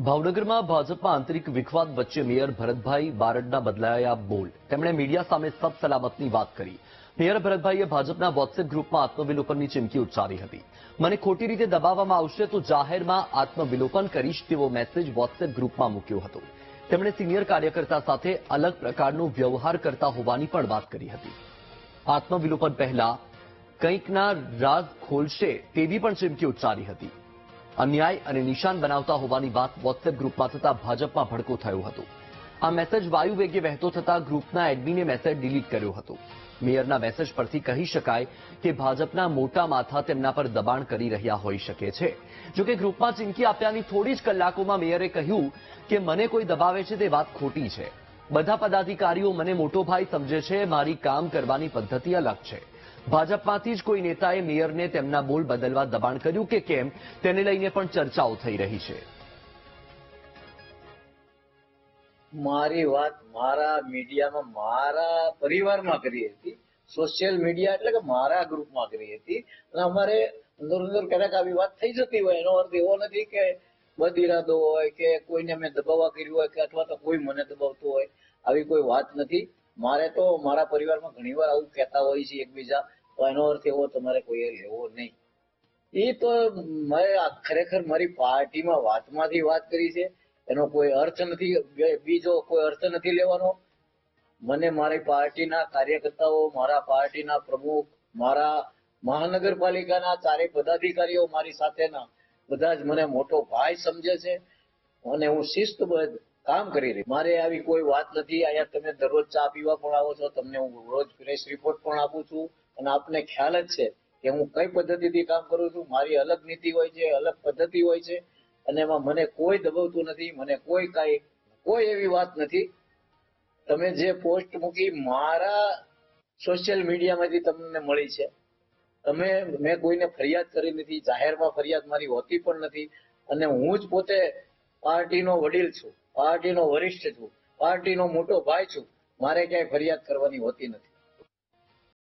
ભાવનગરમાં ભાજપમાં આંતરિક વિખવાદ વચ્ચે મેયર ભરતભાઈ બારડના બદલાયા બોલ. તેમણે મીડિયા સામે સબ સલામતની વાત કરી. મેયર ભરતભાઈએ ભાજપના વોટ્સએપ ગ્રુપમાં આત્મવિલોપનની ચીમકી ઉચ્ચારી હતી. મને ખોટી રીતે દબાવવામાં આવશે તો જાહેરમાં આત્મવિલોપન કરીશ તેવો મેસેજ વોટ્સએપ ગ્રુપમાં મૂક્યો હતો. તેમણે સિનિયર કાર્યકર્તા સાથે અલગ પ્રકારનો વ્યવહાર કરતા હોવાની પણ વાત કરી હતી. આત્મવિલોપન પહેલા કંઈકના રાજ ખોલશે તેવી પણ ચીમકી ઉચ્ચારી હતી. અન્યાય અને નિશાન બનાવતા હોવાની વાત વોટ્સએપ ગ્રુપમાં થતા ભાજપમાં ભડકો થયો હતો. આ મેસેજ વાયુ વેગે વહેતો થતા ગ્રુપના એડમિને મેસેજ ડિલીટ કર્યો હતો. મેયરના મેસેજ પરથી કહી શકાય કે ભાજપના મોટા માથા તેમના પર દબાણ કરી રહ્યા હોઈ શકે છે. જોકે ગ્રુપમાં ચીમકી આપ્યાની થોડી જ કલાકોમાં મેયરે કહ્યું કે મને કોઈ દબાવે છે તે વાત ખોટી છે. બધા પદાધિકારીઓ મને મોટો ભાઈ સમજે છે. મારી કામ કરવાની પદ્ધતિ અલગ છે. ભાજપમાંથી જ કોઈ નેતાએ મેયરને તેમના બોલ બદલવા દબાણ કર્યું કે કેમ તેને લઈને પણ ચર્ચાઓ થઈ રહી છે. મારી વાત મારા મીડિયામાં મારા પરિવારમાં કરી હતી. સોશિયલ મીડિયા એટલે કે મારા ગ્રુપમાં કરી હતી. અને અમારે અંદર ક્યારેક આવી વાત થઈ જતી હોય એનો અર્થ એવો નથી કે બદ ઇરાદો હોય કે કોઈને મેં દબાવવા કર્યું હોય કે અથવા તો કોઈ મને દબાવતું હોય. આવી કોઈ વાત નથી. મારે તો મારા પરિવારમાં ઘણીવાર આવું કહેતા હોય છે એકબીજા, તો એનો અર્થ એવો તમારે કોઈ લેવો નહીં. એ તો મેં ખરેખર મારી પાર્ટીમાં વાતમાંથી વાત કરી છે. એનો કોઈ અર્થ નથી, બીજો કોઈ અર્થ નથી લેવાનો. મને મારી પાર્ટીના કાર્યકર્તાઓ, મારા પાર્ટીના પ્રમુખ, મારા મહાનગરપાલિકાના ચારેય પદાધિકારીઓ મારી સાથેના બધા જ મને મોટો ભાઈ સમજે છે અને હું શિસ્તબદ્ધ કામ કરી રહી. મારે આવી કોઈ વાત નથી. અહીંયા તમે દરરોજ ચા પીવા પણ આવો છો, તમને હું રોજ પ્રેસ રિપોર્ટ પણ આપું છું અને આપને ખ્યાલ જ છે કે હું કઈ પદ્ધતિથી કામ કરું છું. મારી અલગ નીતિ હોય છે, અલગ પદ્ધતિ હોય છે અને એમાં મને કોઈ દબાવતું નથી. મને કોઈ એવી વાત નથી. તમે જે પોસ્ટ મૂકી મારા સોશિયલ મીડિયામાંથી તમને મળી છે. મેં કોઈને ફરિયાદ કરી નથી, જાહેરમાં ફરિયાદ મારી હોતી પણ નથી. અને હું જ પોતે પાર્ટીનો વડીલ છું, પાર્ટીનો વરિષ્ઠ છું, પાર્ટીનો મોટો ભાઈ છું. મારે ક્યાંય ફરિયાદ કરવાની હોતી નથી.